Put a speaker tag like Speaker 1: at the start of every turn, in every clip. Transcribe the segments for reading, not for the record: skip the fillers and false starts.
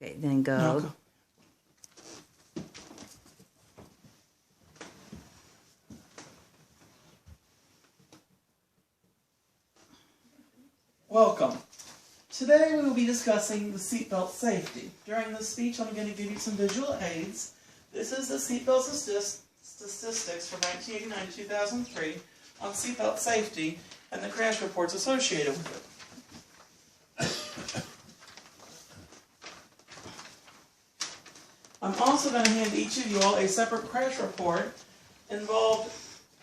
Speaker 1: Okay, then go.
Speaker 2: No, go. Welcome. Today we will be discussing the seatbelt safety. During this speech, I'm going to give you some visual aids. This is the seatbelt statistics from 1989 to 2003 on seatbelt safety and the crash reports associated with it. I'm also going to hand each of you all a separate crash report involved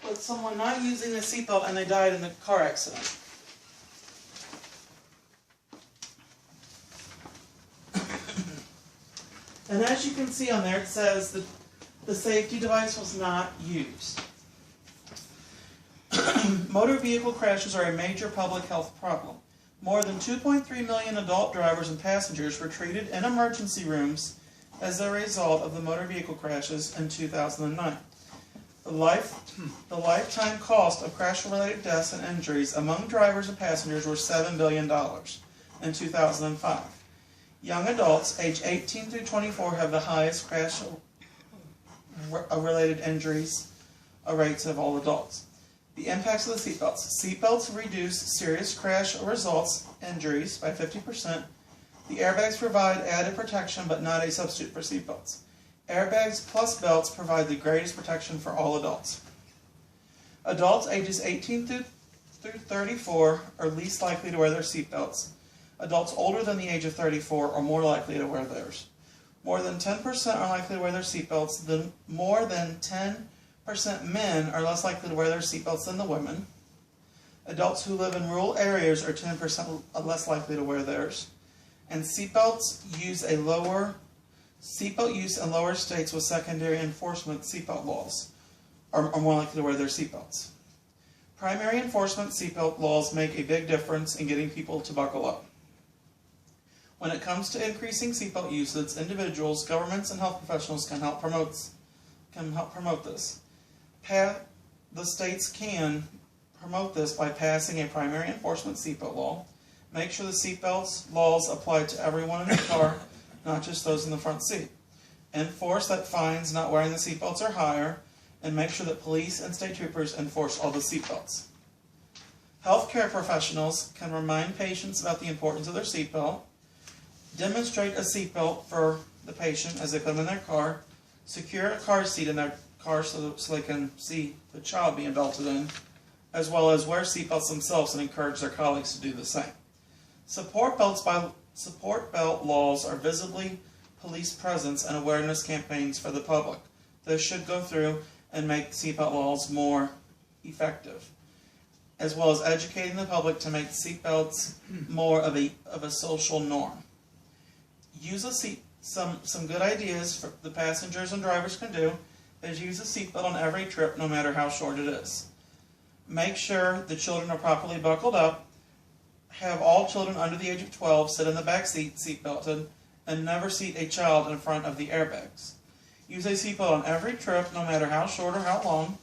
Speaker 2: with someone not using the seatbelt and they died in a car accident. And as you can see on there, it says that the safety device was not used. Motor vehicle crashes are a major public health problem. More than 2.3 million adult drivers and passengers were treated in emergency rooms as a result of the motor vehicle crashes in 2009. The lifetime cost of crash-related deaths and injuries among drivers and passengers were $7 billion in 2005. Young adults, age 18 through 24, have the highest crash-related injuries rates of all adults. The impacts of the seatbelts. Seatbelts reduce serious crash results, injuries, by 50%. The airbags provide added protection, but not a substitute for seatbelts. Airbags plus belts provide the greatest protection for all adults. Adults ages 18 through 34 are least likely to wear their seatbelts. Adults older than the age of 34 are more likely to wear theirs. More than 10% are likely to wear their seatbelts. More than 10% men are less likely to wear their seatbelts than the women. Adults who live in rural areas are 10% less likely to wear theirs. And seatbelt use in lower states with secondary enforcement seatbelt laws are more likely to wear their seatbelts. Primary enforcement seatbelt laws make a big difference in getting people to buckle up. When it comes to increasing seatbelt usage, individuals, governments, and health professionals can help promote this. The states can promote this by passing a primary enforcement seatbelt law. Make sure the seatbelts laws apply to everyone in the car, not just those in the front seat. Enforce that fines not wearing the seatbelts are higher, and make sure that police and state troopers enforce all the seatbelts. Healthcare professionals can remind patients about the importance of their seatbelt. Demonstrate a seatbelt for the patient as they put them in their car. Secure a car seat in their car so they can see the child being belted in, as well as wear seatbelts themselves and encourage their colleagues to do the same. Support belt laws are visibly police presence and awareness campaigns for the public. This should go through and make seatbelt laws more effective, as well as educating the public to make seatbelts more of a social norm. Use some good ideas for the passengers and drivers can do is use a seatbelt on every trip, no matter how short it is. Make sure the children are properly buckled up. Have all children under the age of 12 sit in the back seat, seatbelted, and never seat a child in front of the airbags. Use a seatbelt on every trip, no matter how short or how long.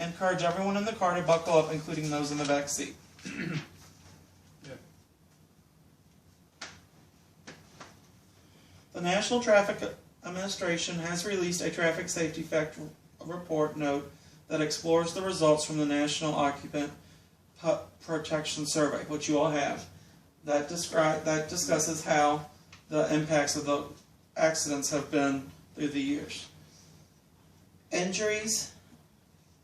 Speaker 2: Encourage everyone in the car to buckle up, including those in the back seat. The National Traffic Administration has released a traffic safety factor report note that explores the results from the National Occupant Protection Survey, which you all have, that discusses how the impacts of the accidents have been through the years. Injuries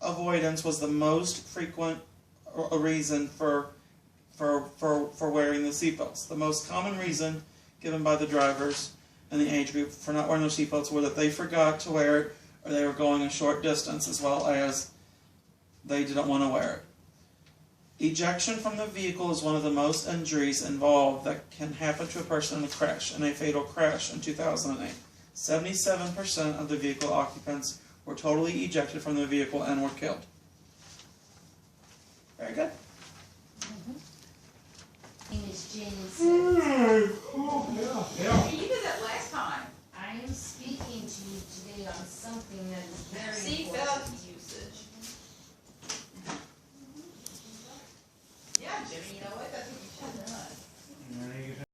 Speaker 2: avoidance was the most frequent reason for wearing the seatbelts. The most common reason given by the drivers in the age group for not wearing their seatbelts were that they forgot to wear it, or they were going a short distance, as well as they didn't want to wear it. Ejection from the vehicle is one of the most injuries involved that can happen to a person in a crash, in a fatal crash in 2008. 77% of the vehicle occupants were totally ejected from the vehicle and were killed. Very good.
Speaker 3: My name is Jane.